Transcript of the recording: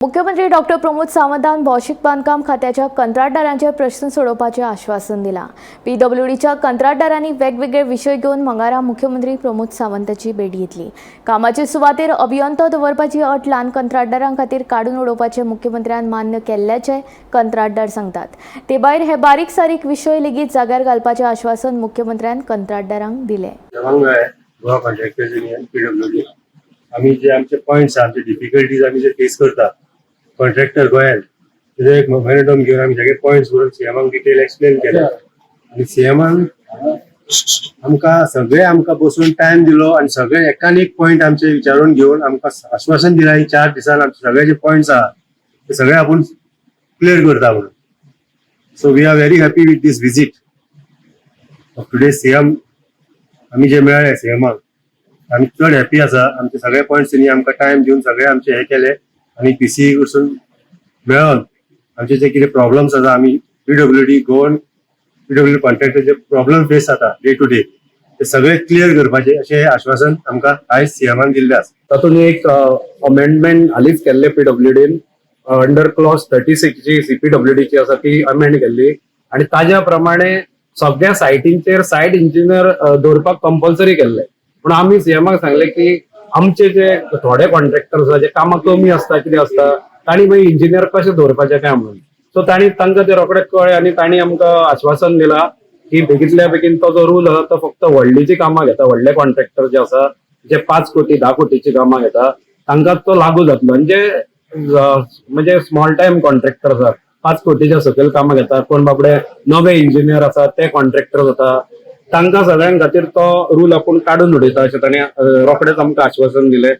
मुख्यमंत्री डॉक्टर प्रमोद सावंतान भौशीक बांधकाम खात्याच्या कंत्राटदारांचे प्रश्न सोडवपाचे आश्वासन दिला। पीडब्ल्यूडीच्या कंत्राटदारांनी वेगवेगळे विषय घेऊन मंगळारा मुख्यमंत्री प्रमोद सावंतांची भेट घेतली। कामाचे सुवातेर अभियंतो दवरपाची अट ल्हान कंत्राटदारां खातीर काडून उडोवपाचे मुख्यमंत्र्यान मान्य केल्ल्याचे कंत्राटदार सांगतात। ते भायर हे बारीक सारीक विषय लेगीत जाग्यार घालपाचे आश्वासन मुख्यमंत्र्यान कंत्राटदारांक दिले। आम्ही जे आमचे पॉइंट्स आमचे डिफिकल्टीज आम्ही जे फेस करता कॉन्ट्रॅक्टर गोंयान तेजो एक मेमोरंडम घेवन आम्ही सगळे पॉइंट्स करून सीएमाक डिटेल एक्सप्लेन केले आणि सीएमान आमकां बसून टाइम दिलो आणि सगळे एकान एक पॉइंट आमचे विचारून घेऊन आमकां आश्वासन दिला की 4 दिसान आमचे सगळे जे पॉइंट्स आहात ते सगळे आपण क्लियर करता म्हणून। So we are very happy with this visit of today CM. आम्ही जे मेळ्ळे सीएमाक आम्ही चड हॅपी आसा। आमचे सगळे पॉइंट्स आमकां टाइम दिवन सगळे आमचे हे केले आणि पीसी कडसून मेळोन आमचे जे कितें प्रॉब्लेम्स आसा आमी पीडब्ल्यूडी कॉन्ट्रॅक्टर जे प्रॉब्लेम फेस जाता डे टू डे ते सगळे क्लियर करपाचे अशें आश्वासन आमकां आयज सीएमान दिल्लें आसा। तातूंत एक अमेंडमेंट हालींच केल्ले पीडब्ल्यूडीन अंडर क्लॉज 36 जी सीपीडब्ल्यूडीची आसा ती अमेंड केल्ली आणि ताज्या प्रमाणे सगळ्या सायटींचेर सायट इंजिनियर दवरपाक कंपल्सरी केल्ले। पण आम्ही सीएमाक सांगले की आमचे जे थोडे कॉन्ट्रॅक्टर आसा जे कामां कमी असता कितें असता तांणी मागीर इंजिनियर कशें दवरपाचें काय म्हणून। सो तांकां ते रोखडे कळ्ळें आणि तांणी आमकां आश्वासन दिलां की बेगींतल्या बेगीन तो जो रूल आसा तो फक्त व्हडलीची कामां घेता, व्हडले कॉन्ट्रॅक्टर जे आसा जे 5 कोटी 10 कोटीची कामां घेता तांकां तो लागू जातलो। म्हणजे स्मॉल टाइम कॉन्ट्रॅक्टर आसा 5 कोटीच्या सकयल कामां घेता, कोण बाबडे नवे इंजिनियर आसा ते कॉन्ट्रॅक्टर जाता, तांकां सगळ्यां खातीर तो रूल आपूण काडून उडयता अशें ताणें रोखडेच आमकां आश्वासन दिलें।